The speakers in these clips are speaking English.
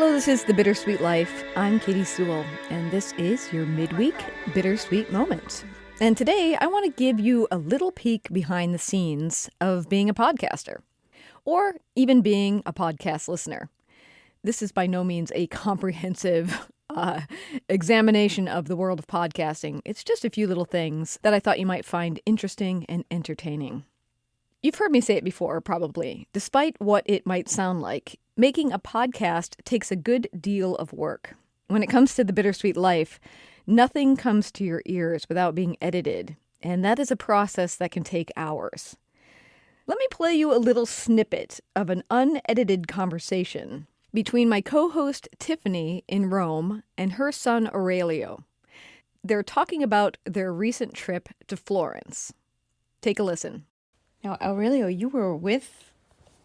Hello, this is The Bittersweet Life. I'm Katy Sewell, and this is your midweek Bittersweet Moment. And today, I want to give you a little peek behind the scenes of being a podcaster, or even being a podcast listener. This is by no means a comprehensive examination of the world of podcasting. It's just a few little things that I thought you might find interesting and entertaining. You've heard me say it before, probably. Despite what it might sound like, making a podcast takes a good deal of work. When it comes to The Bittersweet Life, nothing comes to your ears without being edited, and that is a process that can take hours. Let me play you a little snippet of an unedited conversation between my co-host Tiffany in Rome and her son Aurelio. They're talking about their recent trip to Florence. Take a listen. Now, Aurelio, you were with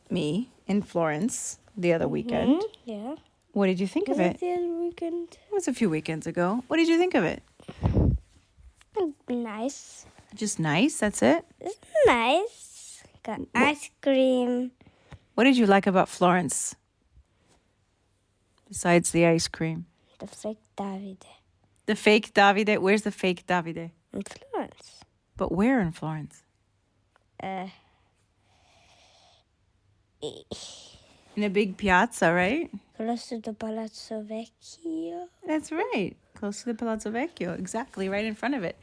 me in Florence the other weekend. Yeah. What did you think of it? The other weekend. It was a few weekends ago. What did you think of it? Nice. Just nice, that's it? It's nice. Got ice cream. What did you like about Florence? Besides the ice cream. The fake Davide. The fake Davide? Where's the fake Davide? In Florence. But where in Florence? In a big piazza, right? Close to the Palazzo Vecchio. That's right. Close to the Palazzo Vecchio. Exactly, right in front of it.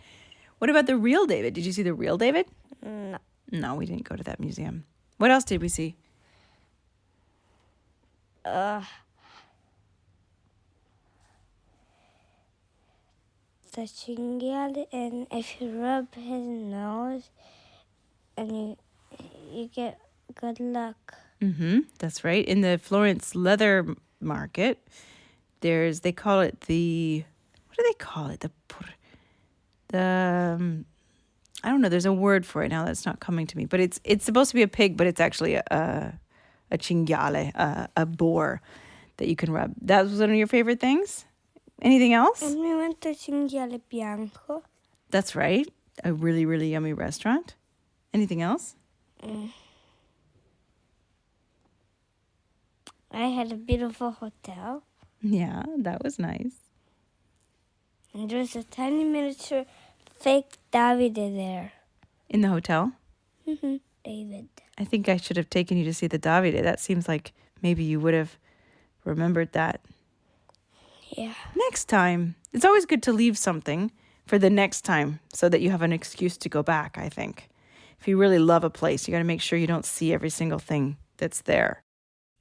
What about the real David? Did you see the real David? No. No, we didn't go to that museum. What else did we see? The cinghiale, and if you rub his nose, and you get good luck. That's right. In the Florence leather market, they call it the, what do they call it? I don't know. There's a word for it now that's not coming to me. But it's supposed to be a pig, but it's actually a cinghiale, a boar that you can rub. That was one of your favorite things? Anything else? And we went to Cinghiale Bianco. That's right. A really, really yummy restaurant. Anything else? I had a beautiful hotel. Yeah, that was nice. And there was a tiny miniature fake Davide there. In the hotel? David. I think I should have taken you to see the Davide. That seems like maybe you would have remembered that. Yeah. Next time. It's always good to leave something for the next time so that you have an excuse to go back, I think. If you really love a place, you got to make sure you don't see every single thing that's there.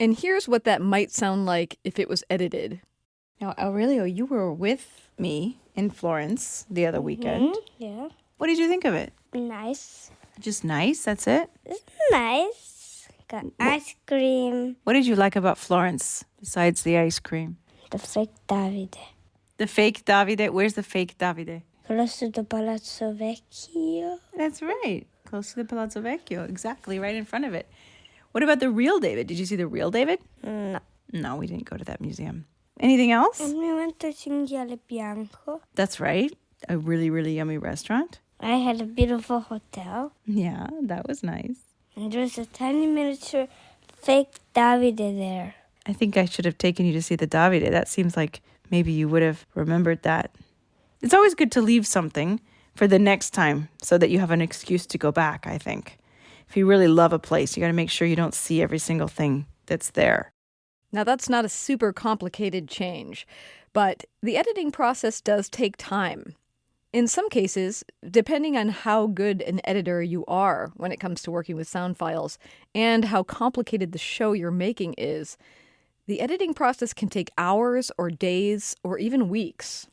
And here's what that might sound like if it was edited. Now, Aurelio, you were with me in Florence the other weekend. Yeah. What did you think of it? Nice. Just nice, that's it? It's nice. Got ice cream. What did you like about Florence besides the ice cream? The fake Davide. The fake Davide? Where's the fake Davide? Close to the Palazzo Vecchio. That's right. Close to the Palazzo Vecchio. Exactly, right in front of it. What about the real David? Did you see the real David? No. No, we didn't go to that museum. Anything else? And we went to Cinghiale Bianco. That's right. A really, really yummy restaurant. I had a beautiful hotel. Yeah, that was nice. And there was a tiny miniature fake Davide there. I think I should have taken you to see the Davide. That seems like maybe you would have remembered that. It's always good to leave something for the next time so that you have an excuse to go back, I think. If you really love a place, you got to make sure you don't see every single thing that's there. Now, that's not a super complicated change, but the editing process does take time. In some cases, depending on how good an editor you are when it comes to working with sound files and how complicated the show you're making is, the editing process can take hours or days or even weeks.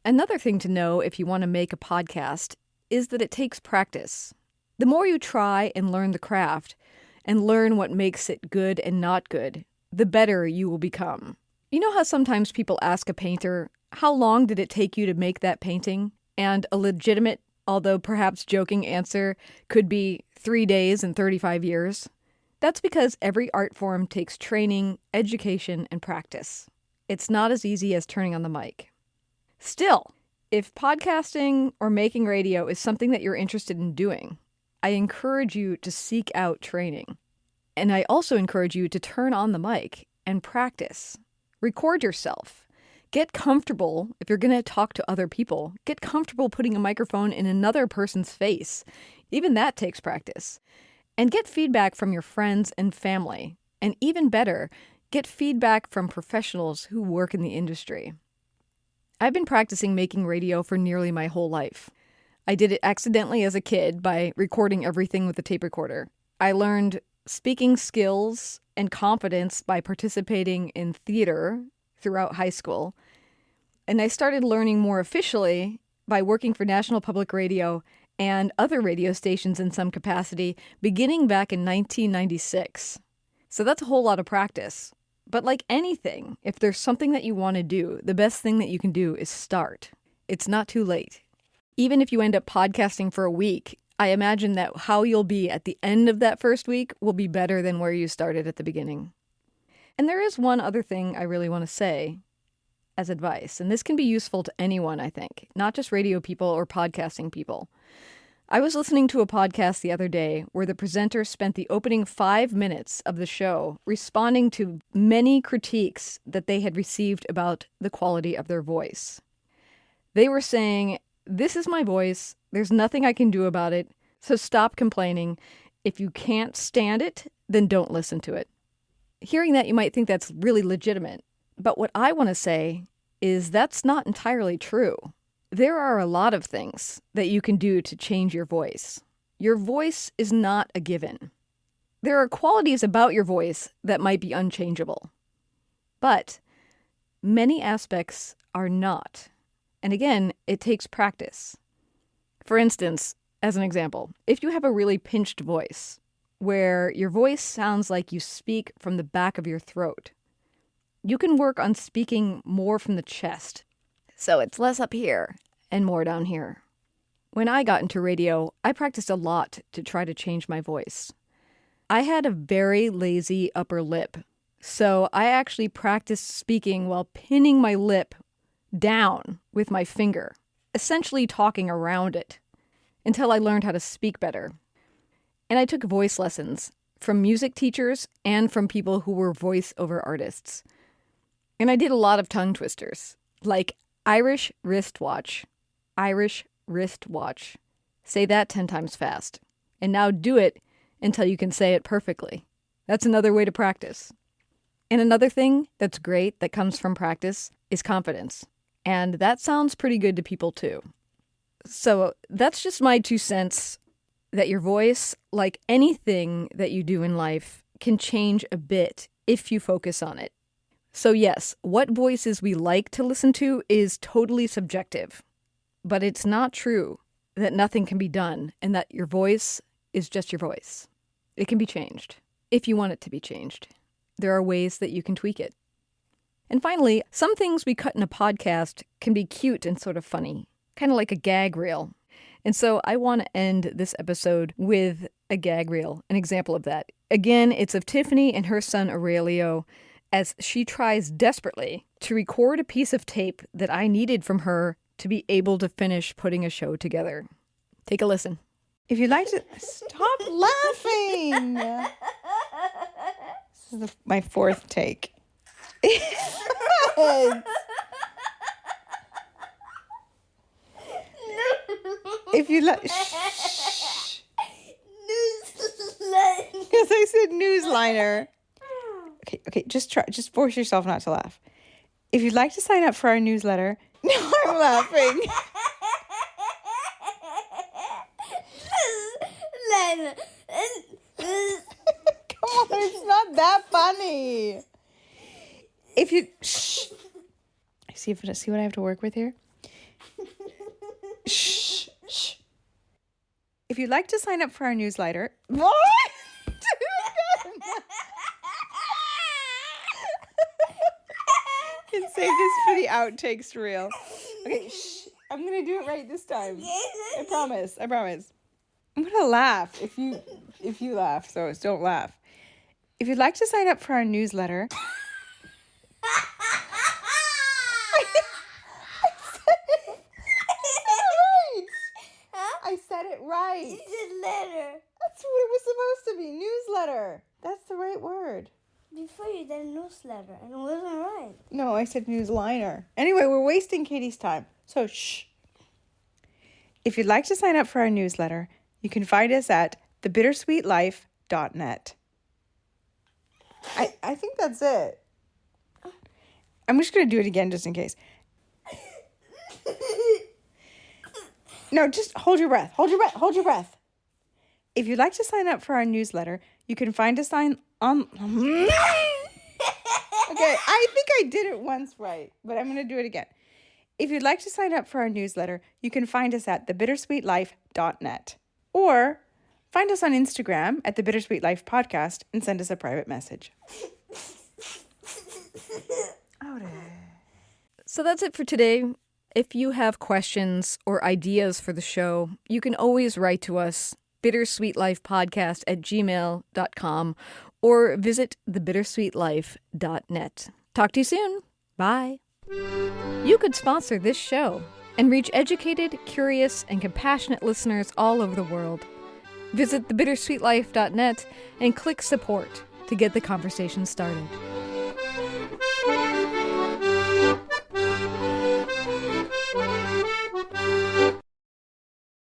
Another thing to know if you want to make a podcast is that it takes practice. The more you try and learn the craft and learn what makes it good and not good, the better you will become. You know how sometimes people ask a painter, how long did it take you to make that painting? And a legitimate, although perhaps joking answer could be 3 days and 35 years. That's because every art form takes training, education, and practice. It's not as easy as turning on the mic. Still, if podcasting or making radio is something that you're interested in doing, I encourage you to seek out training. And I also encourage you to turn on the mic and practice. Record yourself. Get comfortable, if you're going to talk to other people, get comfortable putting a microphone in another person's face. Even that takes practice. And get feedback from your friends and family. And even better, get feedback from professionals who work in the industry. I've been practicing making radio for nearly my whole life. I did it accidentally as a kid by recording everything with a tape recorder. I learned speaking skills and confidence by participating in theater throughout high school. And I started learning more officially by working for National Public Radio and other radio stations in some capacity, beginning back in 1996. So that's a whole lot of practice. But like anything, if there's something that you want to do, the best thing that you can do is start. It's not too late. Even if you end up podcasting for a week, I imagine that how you'll be at the end of that first week will be better than where you started at the beginning. And there is one other thing I really want to say as advice, and this can be useful to anyone, I think, not just radio people or podcasting people. I was listening to a podcast the other day where the presenter spent the opening 5 minutes of the show responding to many critiques that they had received about the quality of their voice. They were saying, "This is my voice. There's nothing I can do about it. So stop complaining. If you can't stand it, then don't listen to it." Hearing that, you might think that's really legitimate. But what I want to say is that's not entirely true. There are a lot of things that you can do to change your voice. Your voice is not a given. There are qualities about your voice that might be unchangeable. But many aspects are not. And again, it takes practice. For instance, as an example, if you have a really pinched voice, where your voice sounds like you speak from the back of your throat, you can work on speaking more from the chest. So it's less up here and more down here. When I got into radio, I practiced a lot to try to change my voice. I had a very lazy upper lip, so I actually practiced speaking while pinning my lip down with my finger, essentially talking around it, until I learned how to speak better. And I took voice lessons from music teachers and from people who were voiceover artists. And I did a lot of tongue twisters, like Irish wristwatch. Irish wristwatch. Say that 10 times fast. And now do it until you can say it perfectly. That's another way to practice. And another thing that's great that comes from practice is confidence. And that sounds pretty good to people too. So that's just my 2 cents that your voice, like anything that you do in life, can change a bit if you focus on it. So yes, what voices we like to listen to is totally subjective. But it's not true that nothing can be done and that your voice is just your voice. It can be changed if you want it to be changed. There are ways that you can tweak it. And finally, some things we cut in a podcast can be cute and sort of funny, kind of like a gag reel. And so I want to end this episode with a gag reel, an example of that. Again, it's of Tiffany and her son Aurelio as she tries desperately to record a piece of tape that I needed from her to be able to finish putting a show together. Take a listen. If you'd like to... Stop laughing! This is my 4th take. If you like... Shh. Newsline. Because I said newsliner. Okay, just force yourself not to laugh. If you'd like to sign up for our newsletter... No, I'm laughing. Come on, it's not that funny. If you... Shh. See what I have to work with here? Shh. If you'd like to sign up for our newsletter... What? You can save this for the outtakes reel. Okay, shh. I'm going to do it right this time. I promise. I'm going to laugh if you laugh, so don't laugh. If you'd like to sign up for our newsletter... I said it right. You said letter. That's what it was supposed to be. Newsletter. That's the right word. Before you did newsletter, and it wasn't right. No, I said newsliner. Anyway, we're wasting Katie's time. So shh. If you'd like to sign up for our newsletter, you can find us at thebittersweetlife.net. I think that's it. I'm just going to do it again just in case. No, just hold your breath. Hold your breath. Hold your breath. If you'd like to sign up for our newsletter, you can find us on... Okay, I think I did it once right, but I'm going to do it again. If you'd like to sign up for our newsletter, you can find us at thebittersweetlife.net. Or find us on Instagram at the Bittersweet Life Podcast and send us a private message. So that's it for today. If you have questions or ideas for the show, you can always write to us, bittersweetlifepodcast@gmail.com, or visit thebittersweetlife.net. Talk to you soon. Bye. You could sponsor this show and reach educated, curious, and compassionate listeners all over the world. Visit thebittersweetlife.net and click support to get the conversation started.